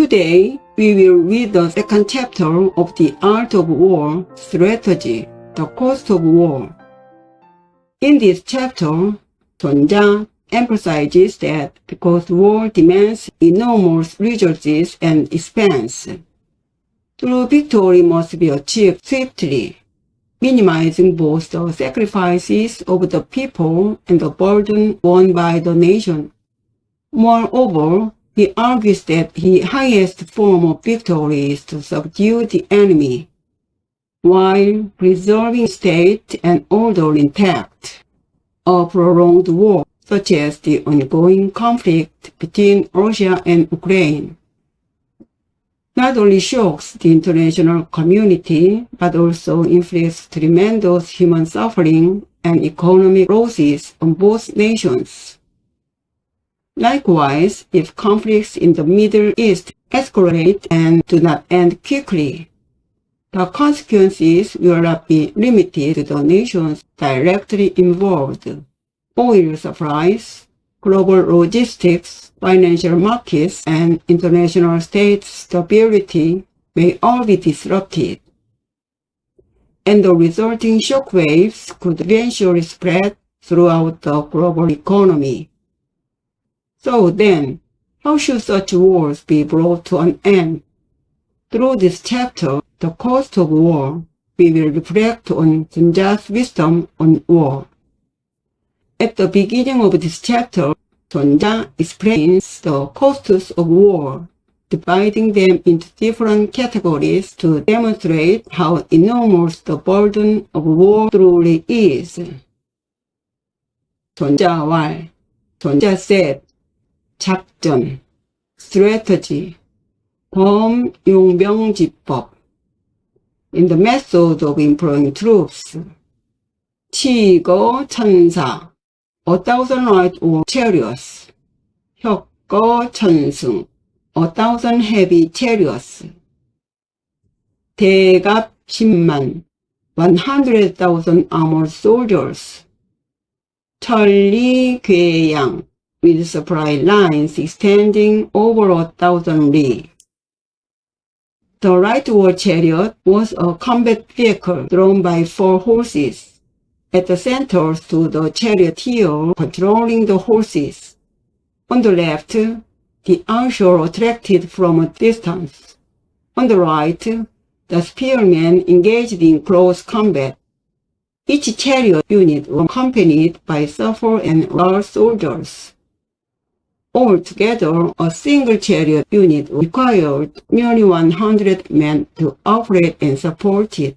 Today, we will read the second chapter of The Art of War Strategy, The Cost of War. In this chapter, Sun Jia emphasizes that because war demands enormous resources and expense, true victory must be achieved swiftly, minimizing both the sacrifices of the people and the burden borne by the nation. Moreover, he argues that the highest form of victory is to subdue the enemy, while preserving state and order intact. A prolonged war, such as the ongoing conflict between Russia and Ukraine, not only shocks the international community, but also inflicts tremendous human suffering and economic losses on both nations. Likewise, if conflicts in the Middle East escalate and do not end quickly, the consequences will not be limited to the nations directly involved. Oil supplies, global logistics, financial markets, and international state stability may all be disrupted, and the resulting shockwaves could eventually spread throughout the global economy. So then, how should such wars be brought to an end? Through this chapter, The Cost of War, we will reflect on Sun Jia's wisdom on war. At the beginning of this chapter, Sun Jia explains the costs of war, dividing them into different categories to demonstrate how enormous the burden of war truly is. Sun Jia 말, Sun Jia said, 작전, strategy, 범용병지법, in the method of employing troops, 치거천사, 1,000 light war chariots, 혁거천승, 1,000 heavy chariots, 대갑 10만, 100,000 armored soldiers, 천리궤양, with supply lines extending over 1,000 li. The light war chariot was a combat vehicle drawn by 4 horses. At the center stood the charioteer controlling the horses. On the left, the archer attracted from a distance. On the right, the spearmen engaged in close combat. Each chariot unit was accompanied by support and large soldiers. Altogether, a single chariot unit required nearly 100 men to operate and support it.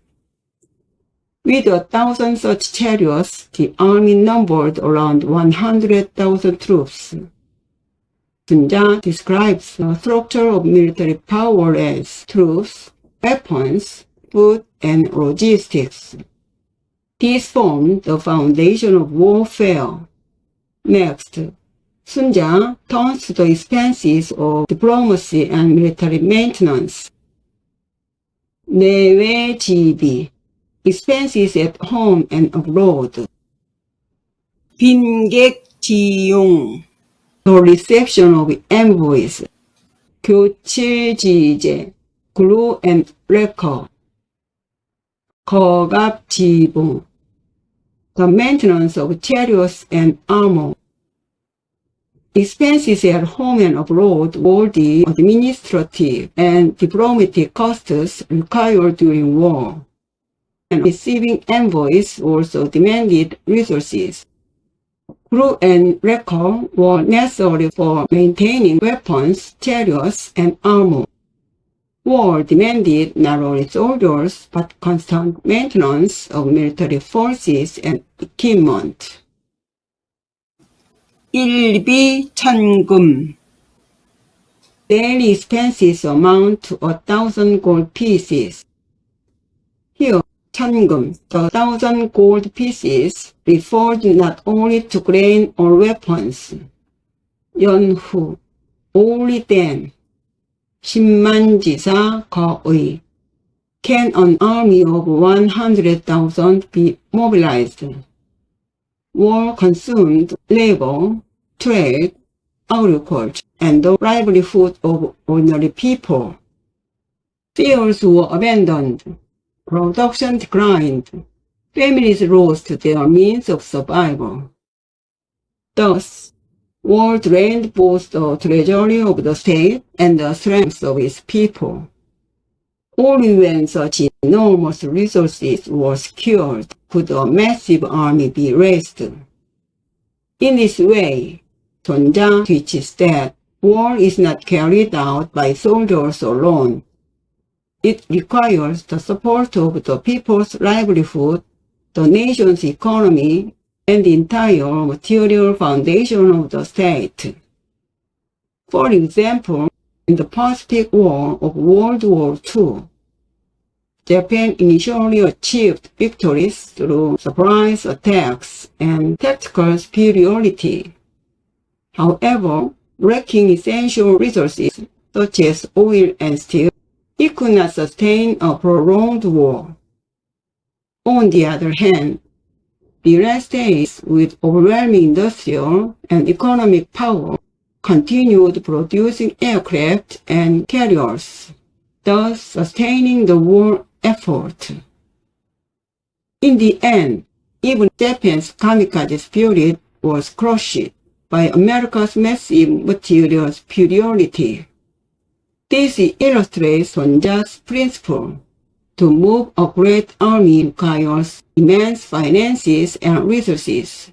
With 1,000 such chariots, the army numbered around 100,000 troops. Sun Jia describes the structure of military power as troops, weapons, food, and logistics. These form the foundation of warfare. Next, Sun Jia turns to the expenses of diplomacy and military maintenance. 내외지비, expenses at home and abroad. 빈객지용, the reception of envoys. 교칠지제, glue and lacquer. 거갑지봉, the maintenance of chariots and armor. Expenses at home and abroad were the administrative and diplomatic costs required during war, and receiving envoys also demanded resources. Glue and lacquer were necessary for maintaining weapons, chariots, and armor. War demanded not only soldiers, but constant maintenance of military forces and equipment. 일비 천금, daily expenses amount to 1,000 gold pieces. Here, 천금, the 1,000 gold pieces, referred not only to grain or weapons. 연후, only then. 10만지사 거의, can an army of 100,000 be mobilized? War consumed labor, trade, agriculture, and the livelihood of ordinary people. Fields were abandoned, production declined, families lost their means of survival. Thus, war drained both the treasury of the state and the strength of its people. Only when such enormous resources were secured could a massive army be raised. In this way, Sonja teaches that war is not carried out by soldiers alone. It requires the support of the people's livelihood, the nation's economy, and the entire material foundation of the state. For example, in the Pacific War of World War II, Japan initially achieved victories through surprise attacks and tactical superiority. However, lacking essential resources such as oil and steel, it could not sustain a prolonged war. On the other hand, the United States, with overwhelming industrial and economic power, continued producing aircraft and carriers, thus sustaining the war effort. In the end, even Japan's kamikaze spirit was crushed by America's massive material superiority. This illustrates Sonja's principle. To move a great army requires immense finances and resources.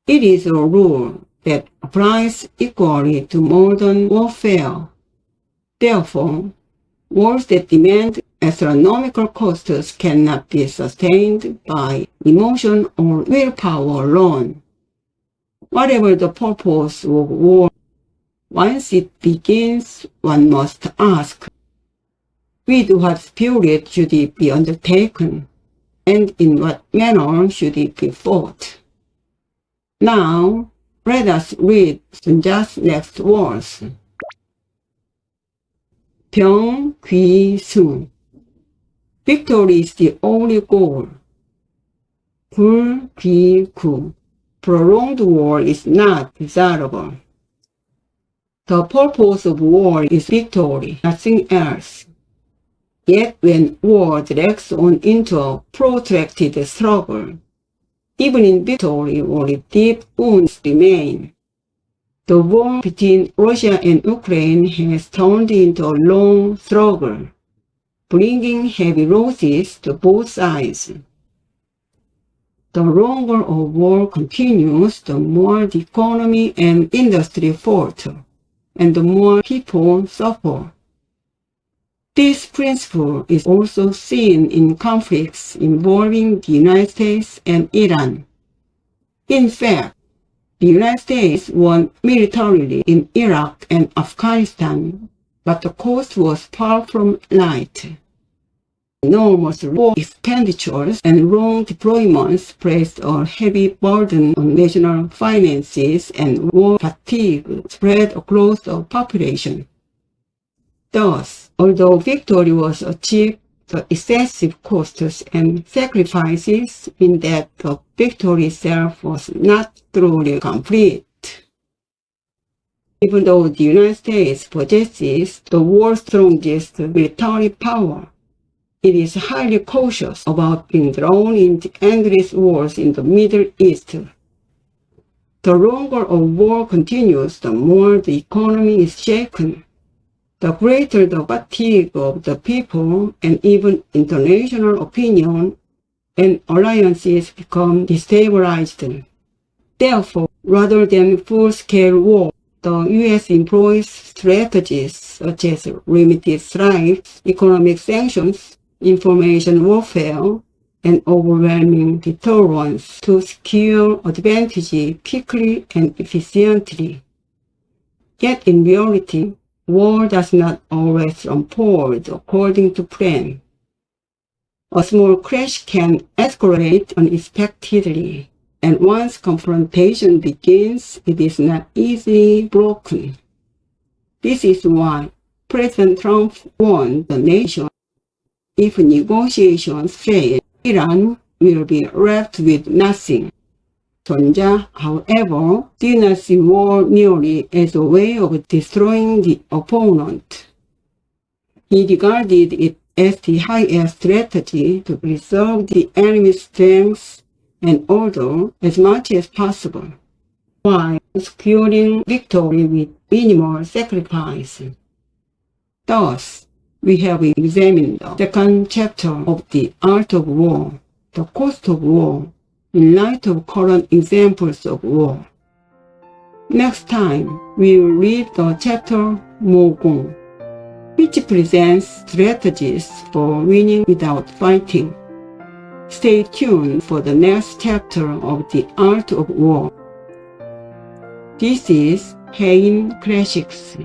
It is a rule that applies equally to modern warfare. Therefore, wars that demand astronomical costs cannot be sustained by emotion or willpower alone. Whatever the purpose of war, once it begins, one must ask, with what spirit should it be undertaken, and in what manner should it be fought? Now, let us read Sonja's next words. 병, 귀, 승. Victory is the only goal. 불, 귀, 구. Prolonged war is not desirable. The purpose of war is victory, nothing else. Yet when war drags on into a protracted struggle, even in victory only deep wounds remain. The war between Russia and Ukraine has turned into a long struggle, bringing heavy losses to both sides. The longer a war continues, the more the economy and industry falter, and the more people suffer. This principle is also seen in conflicts involving the United States and Iran. In fact, the United States won militarily in Iraq and Afghanistan, but the cost was far from light. Enormous war expenditures and long deployments placed a heavy burden on national finances, and war fatigue spread across the population. Thus, although victory was achieved, the excessive costs and sacrifices mean that the victory itself was not truly complete. Even though the United States possesses the world's strongest military power, it is highly cautious about being drawn into endless wars in the Middle East. The longer a war continues, the more the economy is shaken. The greater the fatigue of the people and even international opinion, and alliances become destabilized. Therefore, rather than full-scale war, the U.S. employs strategies such as limited strikes, economic sanctions, information warfare, and overwhelming deterrence to secure advantage quickly and efficiently. Yet in reality, war does not always unfold according to plan. A small crash can escalate unexpectedly, and once confrontation begins, it is not easily broken. This is why President Trump warned the nation, if negotiations fail, Iran will be left with nothing. Sonja, however, did not see war merely as a way of destroying the opponent. He regarded it as the highest strategy to preserve the enemy's strength and order as much as possible, while securing victory with minimal sacrifice. Thus, we have examined the second chapter of The Art of War, The Cost of War, in light of current examples of war. Next time, we will read the chapter Mogong, which presents strategies for winning without fighting. Stay tuned for the next chapter of The Art of War. This is Hain Classics.